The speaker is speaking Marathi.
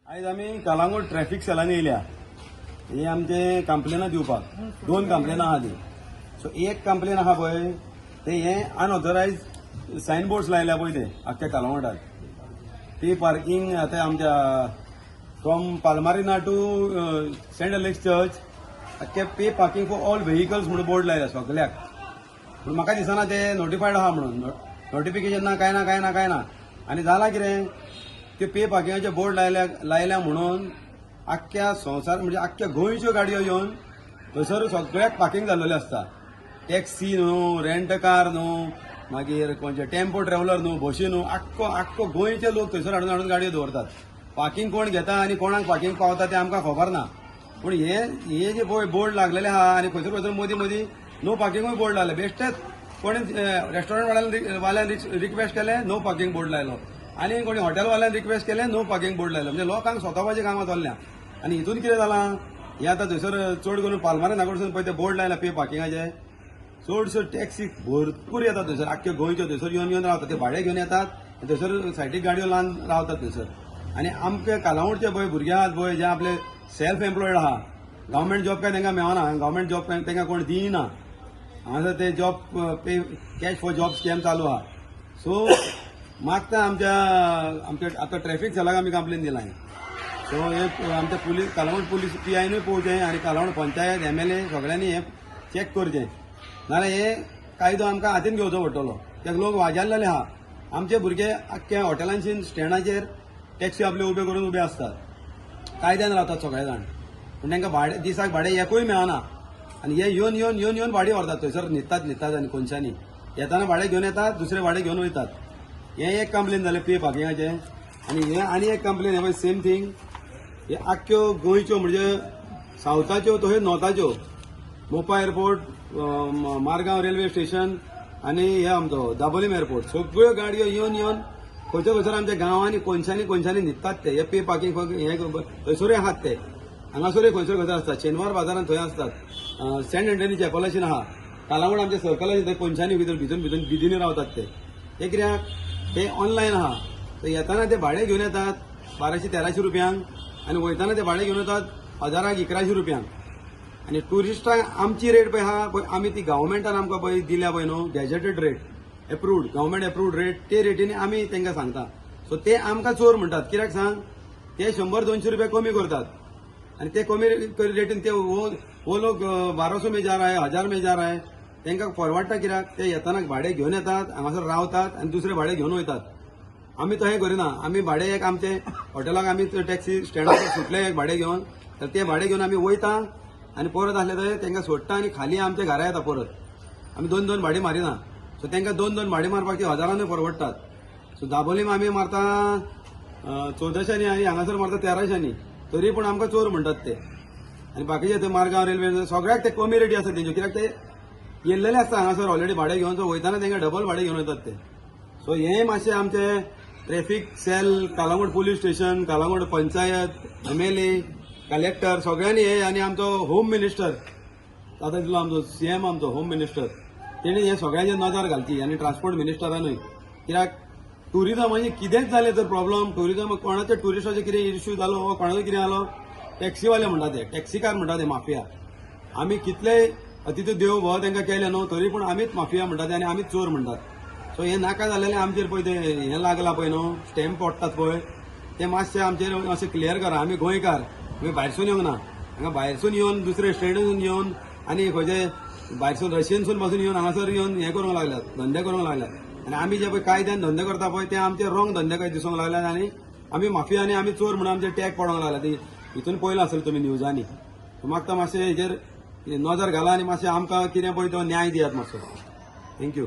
आज आम्ही कलांगूट ट्रॅफिक सेलान येयल्या. हे आमचे कंप्लेनां दिवपाक 2 कंप्लेनां आहा ती. सो एक कंप्लेन आहा पळय ते हे अनऑथरायज सायन बोर्ड्स लायल्या पळय ते आख्ख्या कलांगूटात. ती पार्किंग आता आमच्या from Palmarina to saint Alex church आख्खे pay parking for all vehicles म्हणून बोर्ड लायल्या सगल्याक. पूण म्हाका दिसना ते नोटिफायड आहा म्हणून. नोटिफिकेशन ना काय ना आनी जाला कितें ते पे पार्किंगाचे बोर्ड लायल्या म्हणून आख्ख्या संवसार म्हणजे आख्ख्या गोंयच्यो गाडयो येवन थंयसर सगळ्याक पार्किंग जाल्लेले आसता. टॅक्सी न्हू, रेंट कार न्हू, मागीर खंयचे टेम्पो ट्रॅव्हलर न्हू, बशी न्हू, आख्खो गोंयचे लोक थंयसर हाडून गाडयो दवरतात. पार्किंग कोण घेता आनी कोणाक पार्किंग पावता ते आमकां खबर ना. पूण हे जे पळय बोर्ड लागलेले आहा आनी खंयसर मदीं नो पार्किंगूय बोर्ड लायले. बेश्टेच कोणी रेस्टॉरंट वाल्यान रिक्वेस्ट केले नो पार्किंग बोर्ड लायलो आनी कोणी हॉटेलवाल्यान रिक्वेस्ट केले नो पार्किंग बोर्ड लायलो. म्हणजे लोकांक स्वतापाची कामां चल्ल्या. आनी हितून कितें जालां हे आतां थंयसर चड करून पालमारे नागोडसून पळय ते बोर्ड लायला पे पार्किंगाचे. चडश्यो टॅक्सी भरपूर येतात थंयसर आख्ख्यो गोंयच्यो. थंयसर येवन रावतात. ते भाडे घेवन येतात थंयसर सायडीक गाडयो लावन रावतात थंयसर. आनी आमचे कालावडचे पळय भुरगे आहात पळय जे आपले सेल्फ एम्प्लॉयड आहा, गव्हर्मेंट जॉब काय तांकां मेळना, गव्हर्मेंट जॉब तांकां कोण दिना. हांगासर ते job pay cash for job scam चालू आहा. सो मागता आमच्या आतां ट्रॅफिक सेलाक आमी कंप्लेन दिलां. सो हे आमच्या पुलीस कालावड पुलीस PIनूय पळोवचें आनी कालावड पंचायत MLA सगळ्यांनी हे चॅक करचें. नाल्यार हे कायदो आमकां हातीन घेवचो पडटलो. ते लोक वाजारलेले आहा. आमचे भुरगे आख्ख्या हॉटेलांची स्टँडाचेर टॅक्सी आपले उबे आसतात. कायद्यान रावतात सगळे जाण. पूण तांकां भाडे दिसाक भाडें एकूय मेळना. आनी हे येवन भाडी व्हरतात थंयसर न्हिदतात आनी कोनशांनी येताना भाडें घेवन येतात, दुसरे भाडें घेवन वयतात. हे एक कंप्लेन जालें पे पार्किंगाचे. आनी हे आनी एक कंप्लेन हे सेम थिंग. हे आख्ख्यो गोंयच्यो म्हणजे सावथाच्यो तशेंच नॉर्थाच्यो मोपा एअरपोर्ट, मारगांव रेल्वे स्टेशन आनी हे आमचो दाबोलीम एअरपोर्ट सगळ्यो गाडयो येवन खंयसर आमच्या गांवांनी कोनशांनी न्हिदतात ते. हे पे पार्किंग हे थंयसरूय आहात ते. हांगासरूय खंयसर आसतात. शेनवार बाजारांत थंय आसतात. सेंट एंटनी चॅपलाशीन आहा. कालांगूट आमच्या सर्कलाची थंय कोनशांनी भितर बिदीनी रावतात ते कित्याक ते ऑनलायन आहा. तर येताना ते भाडे घेवन येतात 1200-1300 रुपयांक आनी वयताना ते भाडे घेवन येतात 1000-1100 रुपयांक. आनी टुरिस्टांक आमची रेट पळय आहा पळय आमी ती गव्हर्मेंटान आमकां पळय दिल्या पळय न्हू gazetted rate approved government approved rate ते रेटीने आमी तांकां सांगता. सो ते आमकां चोर म्हणटात. कित्याक सांग ते 100-200 रुपया कमी करतात आनी ते कमी रेटीन ते वो लोक 1200 में जा रहा है, 1000 में जा रहा है. तांकां परवडटा कित्याक ते येताना भाडे घेवन येतात, हांगासर रावतात आनी दुसरे भाडे घेवन वयतात. आमी तशें करिना. आमी भाडे एक आमचे हॉटेलाक आमी टॅक्सी स्टँडार सुटले एक भाडे घेवन तर ते भाडे घेवन आमी वयता आनी परत आसले थंय तांकां सोडटा आनी खाली आमच्या घरा येता परत. आमी 2-2 भाडी मारिना. सो तांकां 2-2 भाडी मारपाक ती 1000 परवडटात. सो दाबोलीम आमी मारता 1400 आनी हांगासर मारता 1300. तरी पूण आमकां चोर म्हणटात ते. आनी बाकीचे ते मारगांव रेल्वे सगळ्याक ते कमी रेटी आसता तेंच्यो. कित्याक ते येयल्लेले आसता हांगासर ऑलरेडी भाडे घेवन. सो वयताना तांकां डबल भाडे घेवन वयतात ते. सो हे मातशें आमचे traffic cell, Calangute police station, Calangute panchayat, MLA, collector सगळ्यांनी हे आनी आमचो होम मिनिस्टर आतां दिलो आमचो CM आमचो होम मिनिस्टर तेणी हे सगळ्यांचेर नजर घालची आनी ट्रान्सपोर्ट मिनिस्टरानूय. कित्याक टुरिजम म्हणजे कितेंच जालें तर प्रॉब्लम टुरिजम कोणाच्या टुरिस्टाचे कितें इश्यू जालो कोणाचो कितें जालो टॅक्सीवाले म्हणटा ते टॅक्सीकार म्हणटा ते माफिया. आमी कितलेय अतिथी देव भव तांकां केले न्हू तरी पूण आमीच माफिया म्हणटात आनी आमीच चोर म्हणटात. सो हे नाका जाल्लेलें आमचेर पळय ते हें लागलां पळय न्हू स्टॅम्प पडटात पळय ते मातशें आमचेर अशें क्लियर करा. आमी गोंयकार आमी भायरसून येवंक ना. हांगा भायरसून येवन दुसरे स्टेटीसून येवन आनी खंयचे भायरसून रशियनसून पासून येवन हांगासर येवन हें करूंक लागल्यात धंदे करूंक लागल्यात. आनी आमी जे पळय कायद्यान धंदे करता पळय ते आमचे रॉंग धंदे कशे दिसूंक लागल्यात आनी आमी माफिया आनी आमी चोर म्हणून आमचे टॅग पडोंक लागला. ती हितून पळयलां आसतलें तुमी न्यूजांनी. मागता मातशें हेजेर नजर घाला आनी मातशें आमकां कितें पळय तो न्याय दियात मातसो. थँक्यू.